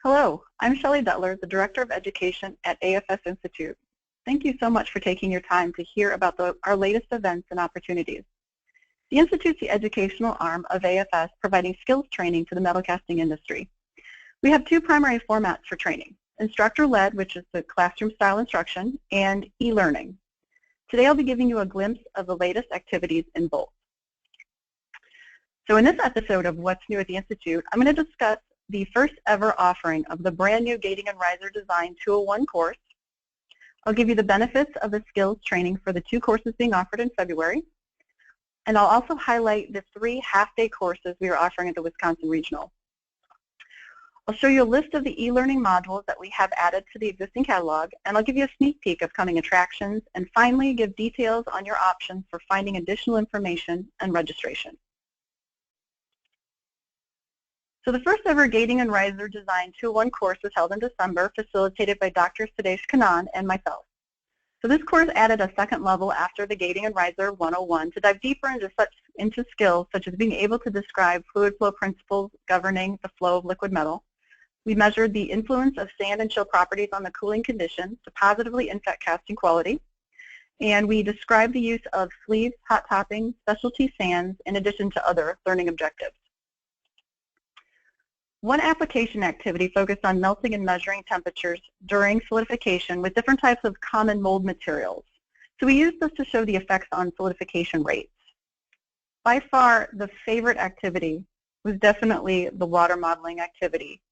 Hello, I'm Shelly Dutler, the Director of Education at AFS Institute. Thank you so much for taking your time to hear about our latest events and opportunities. The Institute is the educational arm of AFS, providing skills training to the metal casting industry. We have two primary formats for training: instructor-led, which is the classroom-style instruction, and e-learning. Today I'll be giving you a glimpse of the latest activities in both. So in this episode of What's New at the Institute, I'm going to discuss the first ever offering of the brand new Gating and Riser Design 201 course. I'll give you the benefits of the skills training for the two courses being offered in February. And I'll also highlight the 3 half-day courses we are offering at the Wisconsin Regional. I'll show you a list of the e-learning modules that we have added to the existing catalog, and I'll give you a sneak peek of coming attractions, and finally give details on your options for finding additional information and registration. So the first ever Gating and Riser Design 201 course was held in December, facilitated by Dr. Sudesh Kannan and myself. So this course added a second level after the Gating and Riser 101 to dive deeper into skills such as being able to describe fluid flow principles governing the flow of liquid metal. We measured the influence of sand and chill properties on the cooling conditions to positively impact casting quality. And we described the use of sleeves, hot topping, specialty sands, in addition to other learning objectives. One application activity focused on melting and measuring temperatures during solidification with different types of common mold materials. So we used this to show the effects on solidification rates. By far, the favorite activity was definitely the water modeling activity,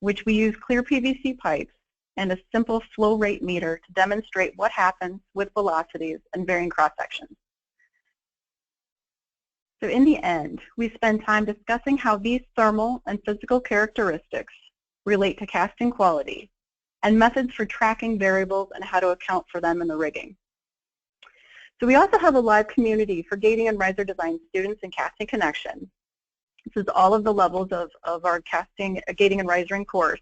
which we used clear PVC pipes and a simple flow rate meter to demonstrate what happens with velocities and varying cross-sections. So in the end, we spend time discussing how these thermal and physical characteristics relate to casting quality and methods for tracking variables and how to account for them in the rigging. So we also have a live community for Gating and Riser Design students in Casting Connection. This is all of the levels of our Gating and Risering course.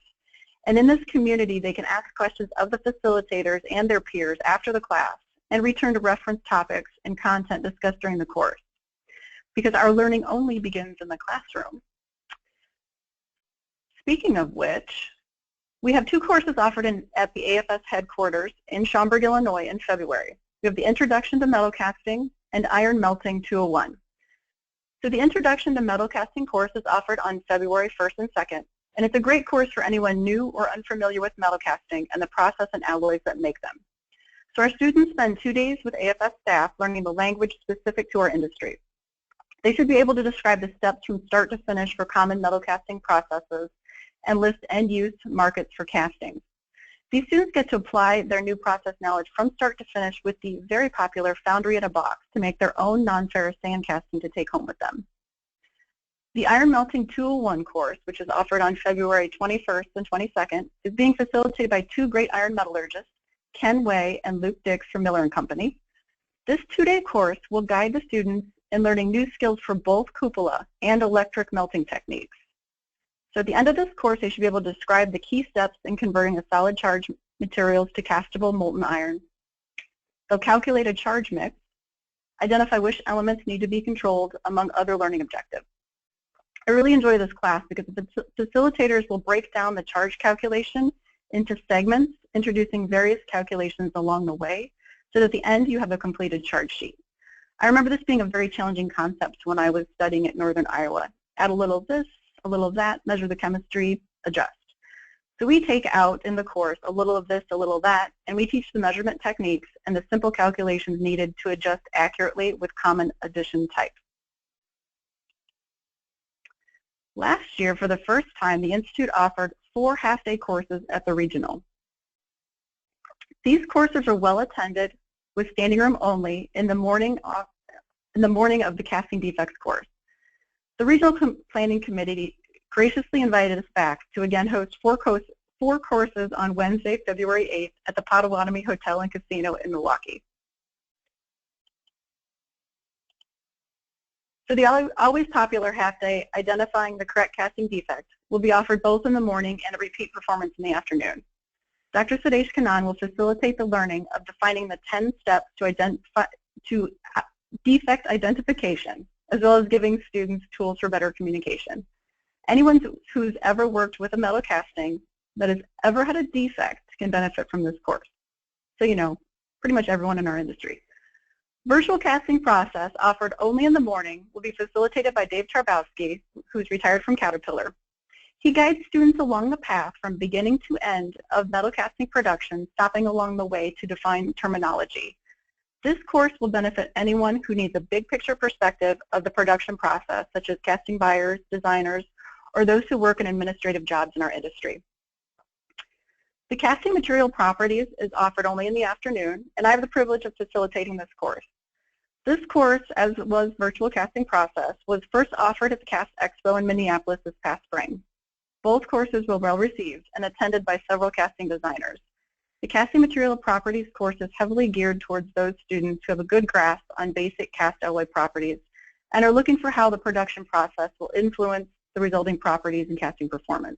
And in this community, they can ask questions of the facilitators and their peers after the class and return to reference topics and content discussed during the course, because our learning only begins in the classroom. Speaking of which, we have 2 courses offered at the AFS headquarters in Schaumburg, Illinois in February. We have the Introduction to Metal Casting and Iron Melting 201. So the Introduction to Metal Casting course is offered on February 1st and 2nd, and it's a great course for anyone new or unfamiliar with metal casting and the process and alloys that make them. So our students spend 2 days with AFS staff learning the language specific to our industry. They should be able to describe the steps from start to finish for common metal casting processes and list end-use markets for casting. These students get to apply their new process knowledge from start to finish with the very popular Foundry in a Box to make their own non-ferrous sand casting to take home with them. The Iron Melting 201 course, which is offered on February 21st and 22nd, is being facilitated by 2 great iron metallurgists, Ken Way and Luke Dix from Miller & Company. This 2-day course will guide the students in learning new skills for both cupola and electric melting techniques. So at the end of this course, they should be able to describe the key steps in converting a solid charge materials to castable molten iron. They'll calculate a charge mix, identify which elements need to be controlled, among other learning objectives. I really enjoy this class because the facilitators will break down the charge calculation into segments, introducing various calculations along the way, so that at the end you have a completed charge sheet. I remember this being a very challenging concept when I was studying at Northern Iowa. Add a little of this, a little of that, measure the chemistry, adjust. So we take out in the course a little of this, a little of that, and we teach the measurement techniques and the simple calculations needed to adjust accurately with common addition types. Last year, for the first time, the Institute offered 4 half-day courses at the regional. These courses are well attended, with standing room only in the morning of the casting defects course. The Regional Planning Committee graciously invited us back to again host 4 courses on Wednesday, February 8th at the Potawatomi Hotel and Casino in Milwaukee. So the always popular half-day Identifying the Correct Casting Defect will be offered both in the morning and a repeat performance in the afternoon. Dr. Sudesh Kannan will facilitate the learning of defining the 10 steps to defect identification, as well as giving students tools for better communication. Anyone who's ever worked with a metal casting that has ever had a defect can benefit from this course. So you know, pretty much everyone in our industry. Virtual casting process offered only in the morning will be facilitated by Dave Charbowski, who's retired from Caterpillar. He guides students along the path from beginning to end of metal casting production, stopping along the way to define terminology. This course will benefit anyone who needs a big picture perspective of the production process, such as casting buyers, designers, or those who work in administrative jobs in our industry. The casting material properties is offered only in the afternoon, and I have the privilege of facilitating this course. This course, as was virtual casting process, was first offered at the Cast Expo in Minneapolis this past spring. Both courses were well received and attended by several casting designers. The casting material properties course is heavily geared towards those students who have a good grasp on basic cast alloy properties and are looking for how the production process will influence the resulting properties and casting performance.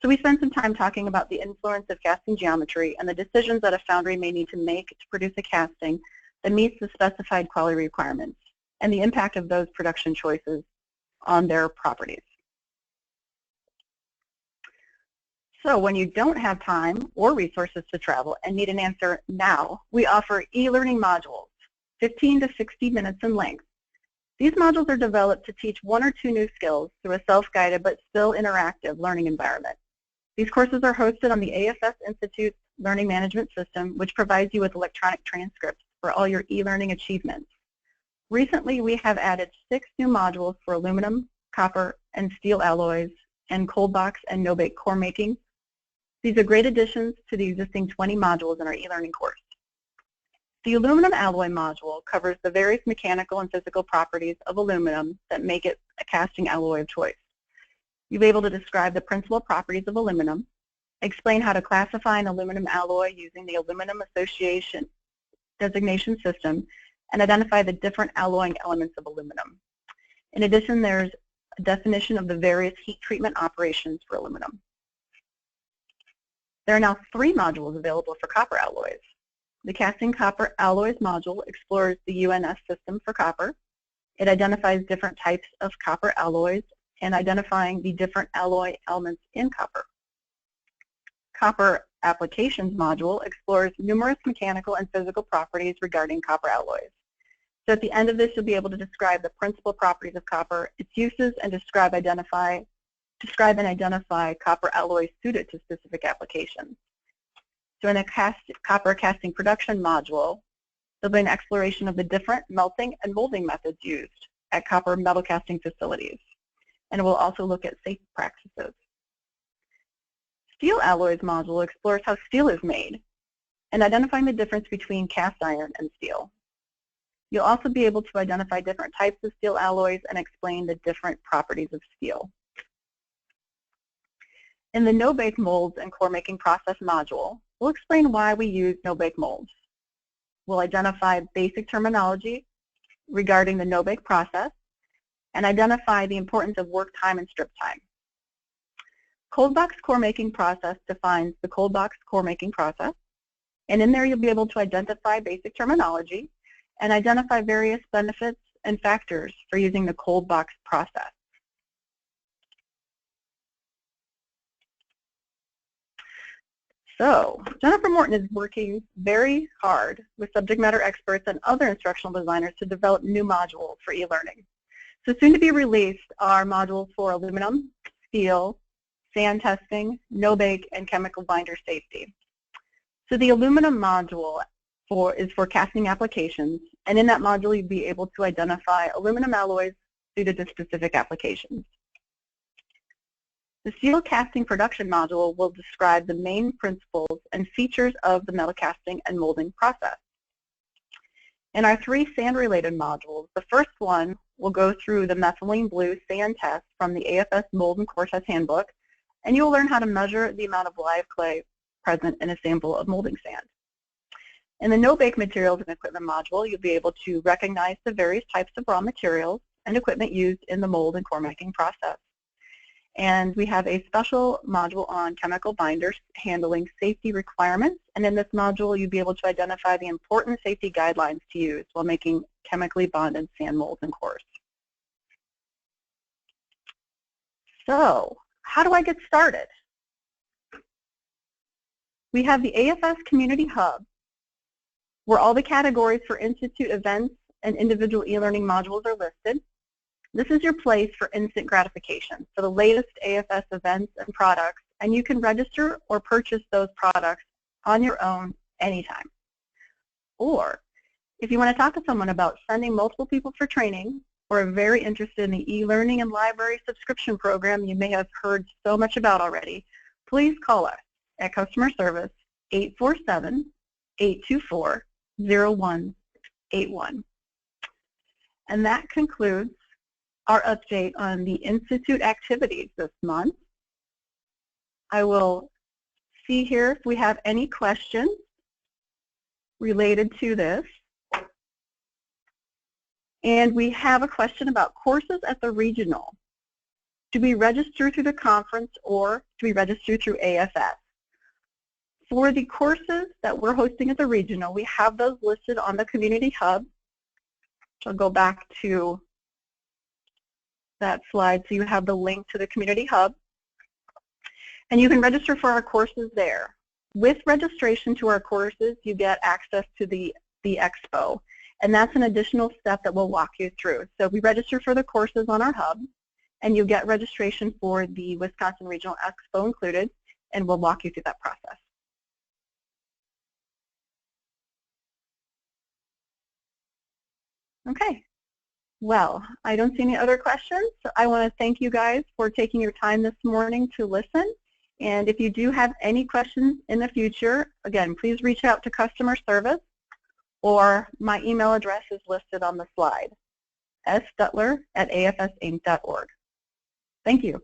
So we spent some time talking about the influence of casting geometry and the decisions that a foundry may need to make to produce a casting that meets the specified quality requirements and the impact of those production choices on their properties. So when you don't have time or resources to travel and need an answer now, we offer e-learning modules, 15 to 60 minutes in length. These modules are developed to teach 1 or 2 new skills through a self-guided but still interactive learning environment. These courses are hosted on the AFS Institute's Learning Management System, which provides you with electronic transcripts for all your e-learning achievements. Recently, we have added 6 new modules for aluminum, copper, and steel alloys, and cold box and no-bake core making. These are great additions to the existing 20 modules in our e-learning course. The aluminum alloy module covers the various mechanical and physical properties of aluminum that make it a casting alloy of choice. You'll be able to describe the principal properties of aluminum, explain how to classify an aluminum alloy using the Aluminum Association designation system, and identify the different alloying elements of aluminum. In addition, there's a definition of the various heat treatment operations for aluminum. There are now 3 modules available for copper alloys. The Casting Copper Alloys module explores the UNS system for copper. It identifies different types of copper alloys and identifying the different alloy elements in copper. Copper Applications module explores numerous mechanical and physical properties regarding copper alloys. So at the end of this, you'll be able to describe the principal properties of copper, its uses, and describe and identify copper alloys suited to specific applications. So in a copper casting production module, there'll be an exploration of the different melting and molding methods used at copper metal casting facilities. And we'll also look at safe practices. Steel alloys module explores how steel is made and identifying the difference between cast iron and steel. You'll also be able to identify different types of steel alloys and explain the different properties of steel. In the no-bake molds and core making process module, we'll explain why we use no-bake molds. We'll identify basic terminology regarding the no-bake process and identify the importance of work time and strip time. Cold box core making process defines the cold box core making process, and in there you'll be able to identify basic terminology and identify various benefits and factors for using the cold box process. So Jennifer Morton is working very hard with subject matter experts and other instructional designers to develop new modules for e-learning. So soon to be released are modules for aluminum, steel, sand testing, no-bake, and chemical binder safety. So the aluminum module is for casting applications, and in that module you'll be able to identify aluminum alloys suited to specific applications. The steel casting production module will describe the main principles and features of the metal casting and molding process. In our 3 sand-related modules, the first one will go through the methylene blue sand test from the AFS Mold and Core Test Handbook, and you'll learn how to measure the amount of live clay present in a sample of molding sand. In the no-bake materials and equipment module, you'll be able to recognize the various types of raw materials and equipment used in the mold and core making process. And we have a special module on chemical binders handling safety requirements. And in this module, you'll be able to identify the important safety guidelines to use while making chemically bonded sand molds and cores. So, how do I get started? We have the AFS Community Hub, where all the categories for Institute events and individual e-learning modules are listed. This is your place for instant gratification for the latest AFS events and products, and you can register or purchase those products on your own anytime. Or if you want to talk to someone about sending multiple people for training, or are very interested in the e-learning and library subscription program you may have heard so much about already, please call us at customer service 847-824-0181. And that concludes our update on the Institute activities this month. I will see here if we have any questions related to this. And we have a question about courses at the regional. Do we register through the conference or do we register through AFS? For the courses that we're hosting at the regional, we have those listed on the Community Hub. So I'll go back to that slide so you have the link to the Community Hub. And you can register for our courses there. With registration to our courses, you get access to the expo. And that's an additional step that we'll walk you through. So we register for the courses on our hub, and you get registration for the Wisconsin Regional Expo included, and we'll walk you through that process. Okay. Well, I don't see any other questions. So I want to thank you guys for taking your time this morning to listen. And if you do have any questions in the future, again, please reach out to customer service, or my email address is listed on the slide, sdutler@afsinc.org. Thank you.